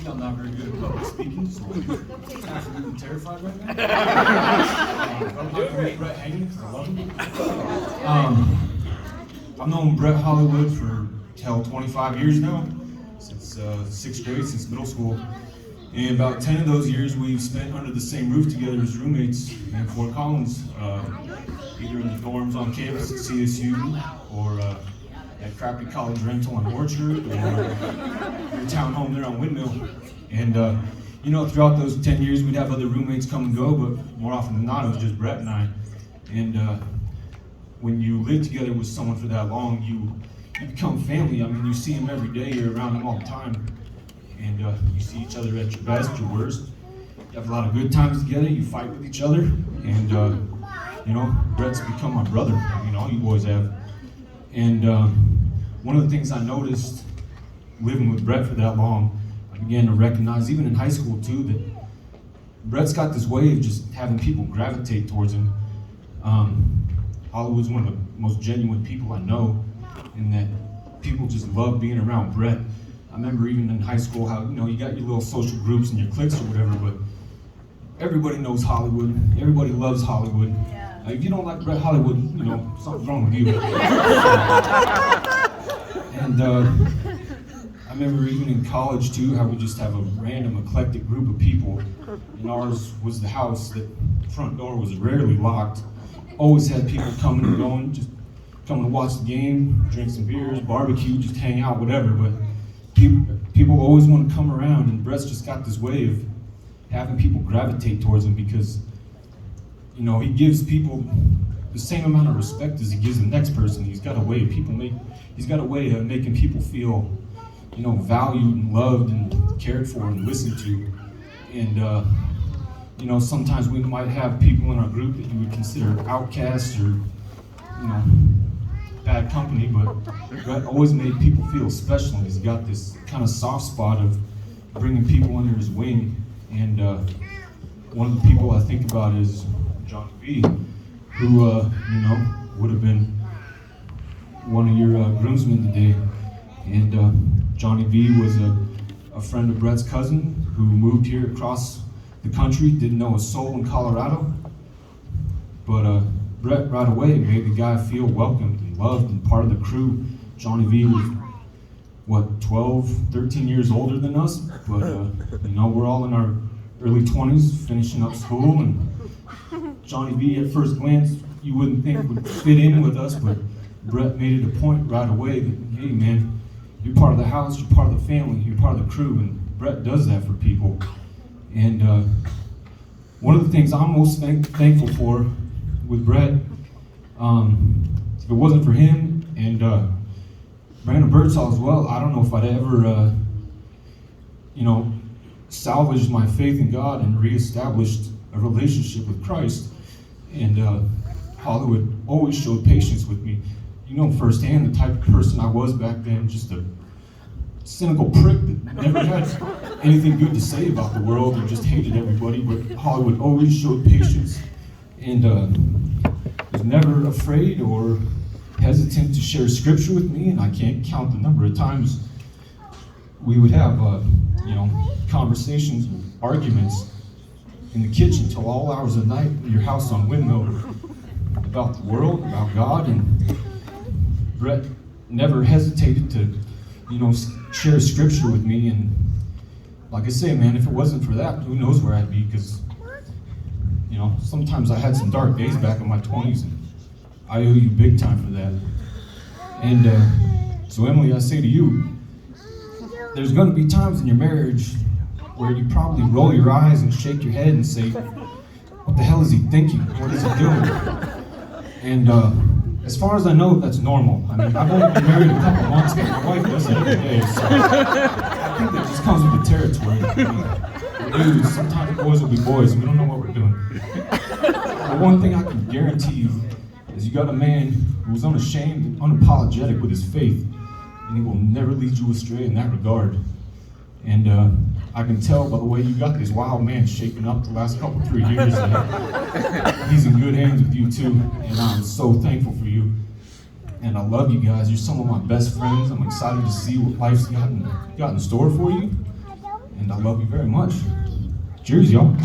I'm not very good at public speaking, so I'm absolutely terrified right now. I'm not going to make Brett hanging because I love him. I've known Brett Hollywood for 25 years now, since 6th grade, since middle school. And about 10 of those years we've spent under the same roof together as roommates in Fort Collins, either in the dorms on campus at CSU or at crappy college rental on Orchard, or your townhome there on Windmill. And you know, throughout those 10 years we'd have other roommates come and go, but more often than not it was just Brett and I. And when you live together with someone for that long, you become family. I mean, you see them every day, you're around them all the time. And you see each other at your best, your worst. You have a lot of good times together, you fight with each other. And you know, Brett's become my brother. I mean, all you boys have. And one of the things I noticed living with Brett for that long, I began to recognize, even in high school too, that Brett's got this way of just having people gravitate towards him. Hollywood's one of the most genuine people I know, in that people just love being around Brett. I remember even in high school how, you know, you got your little social groups and your cliques or whatever, but everybody knows Hollywood, everybody loves Hollywood. If you don't like Brett Hollywood, you know, something's wrong with you. And I remember even in college too, how we just have a random eclectic group of people. And ours was the house that the front door was rarely locked. Always had people coming and going, just coming to watch the game, drink some beers, barbecue, just hang out, whatever. But people always want to come around, and Brett's just got this way of having people gravitate towards him because, you know, he gives people the same amount of respect as he gives the next person. He's got a way of making people feel, you know, valued and loved and cared for and listened to. And you know, sometimes we might have people in our group that you would consider outcasts or, you know, bad company, but Brett always made people feel special. And he's got this kind of soft spot of bringing people under his wing. And one of the people I think about is Johnny V, who, you know, would have been one of your groomsmen today. And Johnny V was a friend of Brett's cousin who moved here across the country, didn't know a soul in Colorado. But Brett right away made the guy feel welcomed and loved and part of the crew. Johnny V was, what, 12, 13 years older than us, but you know, we're all in our early 20s, finishing up school, and Johnny V at first glance you wouldn't think would fit in with us, but Brett made it a point right away that, hey man, you're part of the house, you're part of the family, you're part of the crew, and Brett does that for people. And one of the things I'm most thankful for with Brett, if it wasn't for him and Brandon Birdsall as well, I don't know if I'd ever, you know, salvaged my faith in God and reestablished a relationship with Christ. And Hollywood always showed patience with me. You know firsthand the type of person I was back then, just a cynical prick that never had anything good to say about the world and just hated everybody. But Hollywood always showed patience and was never afraid or hesitant to share scripture with me. And I can't count the number of times we would have, you know, conversations, arguments in the kitchen till all hours of the night in your house on Windmill about the world, about God. And Brett never hesitated to, you know, share scripture with me. And like I say, man, if it wasn't for that, who knows where I'd be, because, you know, sometimes I had some dark days back in my 20s, and I owe you big time for that. And so Emily, I say to you, there's going to be times in your marriage where you probably roll your eyes and shake your head and say, what the hell is he thinking? What is he doing? And as far as I know, that's normal. I mean, I've only been married a couple months, but my wife does it every day, so I think that just comes with the territory. I mean, dudes, sometimes boys will be boys, and we don't know what we're doing. But one thing I can guarantee you is you got a man who's unashamed and unapologetic with his faith, and he will never lead you astray in that regard. And I can tell by the way you got this wild man shaping up the last 3 years. He's in good hands with you too, and I'm so thankful for you. And I love you guys. You're some of my best friends. I'm excited to see what life's got in store for you. and I love you very much. Cheers, y'all.